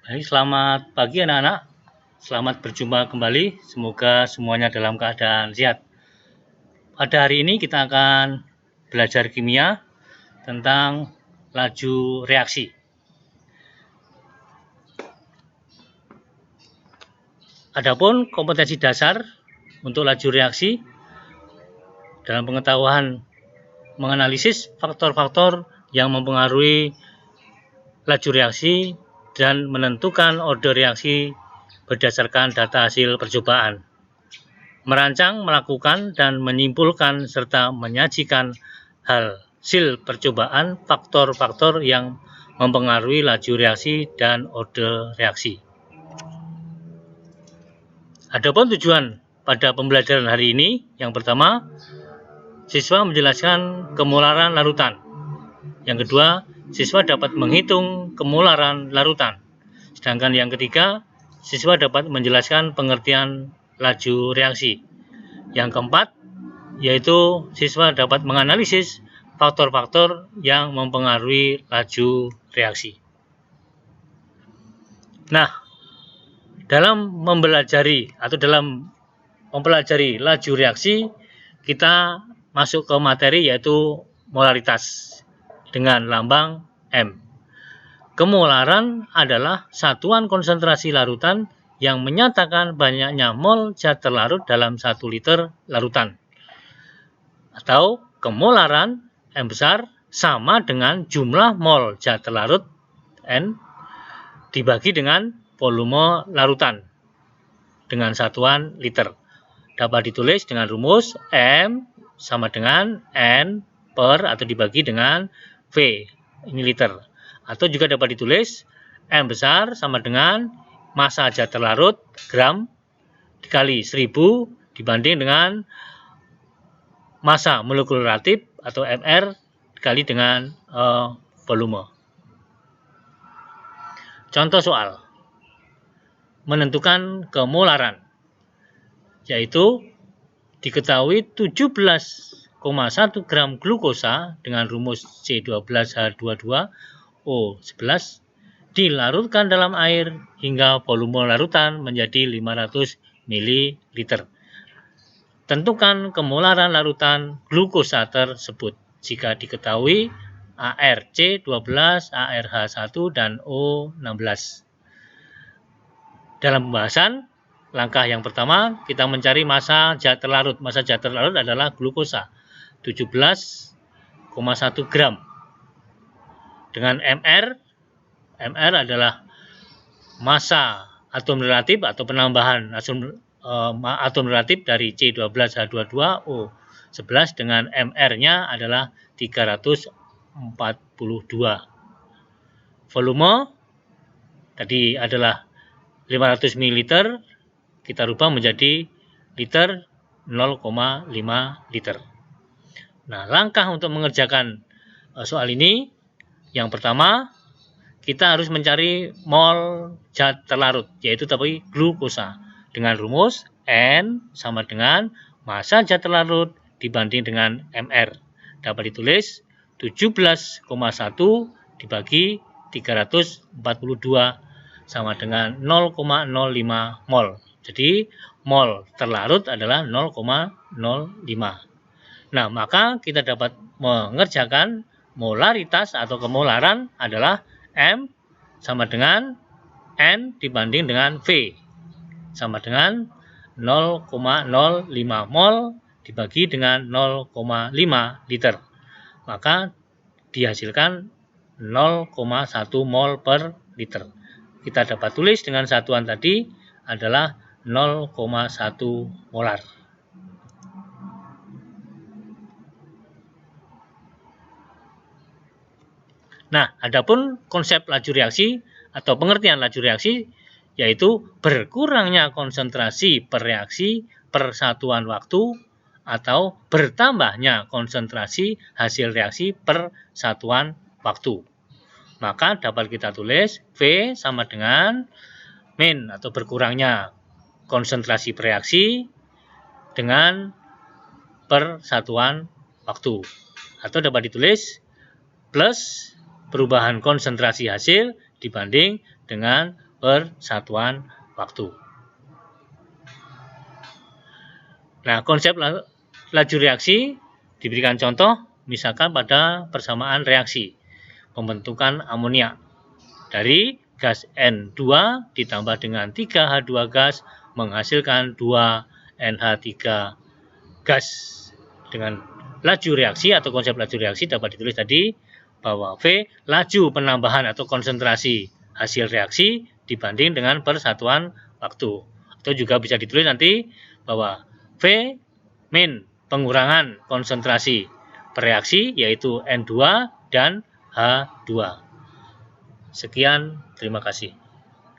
Baik, selamat pagi anak-anak. Selamat berjumpa kembali. Semoga semuanya dalam keadaan sehat. Pada hari ini kita akan belajar kimia tentang laju reaksi. Adapun kompetensi dasar untuk laju reaksi dalam pengetahuan menganalisis faktor-faktor yang mempengaruhi laju reaksi dan menentukan order reaksi berdasarkan data hasil percobaan. Merancang, melakukan, dan menyimpulkan serta menyajikan hasil percobaan faktor-faktor yang mempengaruhi laju reaksi dan order reaksi. Adapun tujuan pada pembelajaran hari ini, yang pertama, siswa menjelaskan kemolaran larutan. Yang kedua, siswa dapat menghitung kemolaran larutan. Sedangkan yang ketiga, siswa dapat menjelaskan pengertian laju reaksi. Yang keempat, yaitu siswa dapat menganalisis faktor-faktor yang mempengaruhi laju reaksi. Nah, dalam mempelajari laju reaksi, kita masuk ke materi yaitu molaritas dengan lambang M. Kemolaran adalah satuan konsentrasi larutan yang menyatakan banyaknya mol zat terlarut dalam 1 liter larutan. Atau kemolaran M besar sama dengan jumlah mol zat terlarut N dibagi dengan volume larutan dengan satuan liter. Dapat ditulis dengan rumus M sama dengan N per atau dibagi dengan V, ini liter. Atau juga dapat ditulis M besar sama dengan massa zat terlarut gram dikali 1000 dibanding dengan massa molekul relatif atau MR dikali dengan volume. Contoh soal menentukan kemolaran, yaitu diketahui 17,1 gram glukosa dengan rumus C12H22O11 dilarutkan dalam air hingga volume larutan menjadi 500 ml. Tentukan kemolaran larutan glukosa tersebut jika diketahui ARC12, ARH1, dan O16. Dalam pembahasan, langkah yang pertama kita mencari massa zat terlarut. Massa zat terlarut adalah glukosa 17,1 gram. Dengan MR adalah massa atom relatif atau penambahan atom relatif dari C12H22O11 dengan MR-nya adalah 342. Volume tadi adalah 500 ml, kita rubah menjadi liter 0,5 liter. Nah, langkah untuk mengerjakan soal ini, yang pertama kita harus mencari mol zat terlarut, yaitu tadi glukosa, dengan rumus N sama dengan massa zat terlarut dibanding dengan MR. Dapat ditulis 17,1 dibagi 342 sama dengan 0,05 mol. Jadi mol terlarut adalah 0,05. Nah, maka kita dapat mengerjakan molaritas atau kemolaran adalah M sama dengan N dibanding dengan V sama dengan 0,05 mol dibagi dengan 0,5 liter. Maka dihasilkan 0,1 mol per liter. Kita dapat tulis dengan satuan tadi adalah 0,1 molar. Nah, adapun konsep laju reaksi atau pengertian laju reaksi yaitu berkurangnya konsentrasi per reaksi per satuan waktu atau bertambahnya konsentrasi hasil reaksi per satuan waktu. Maka dapat kita tulis V sama dengan min atau berkurangnya konsentrasi per reaksi dengan per satuan waktu. Atau dapat ditulis plus perubahan konsentrasi hasil dibanding dengan persatuan waktu. Nah, konsep laju reaksi diberikan contoh misalkan pada persamaan reaksi pembentukan amonia dari gas N2 ditambah dengan 3H2 gas menghasilkan 2NH3 gas. Dengan laju reaksi atau konsep laju reaksi dapat ditulis tadi bahwa V laju penambahan atau konsentrasi hasil reaksi dibanding dengan persatuan waktu. Atau juga bisa ditulis nanti bahwa V min pengurangan konsentrasi bereaksi yaitu N2 dan H2. Sekian, terima kasih.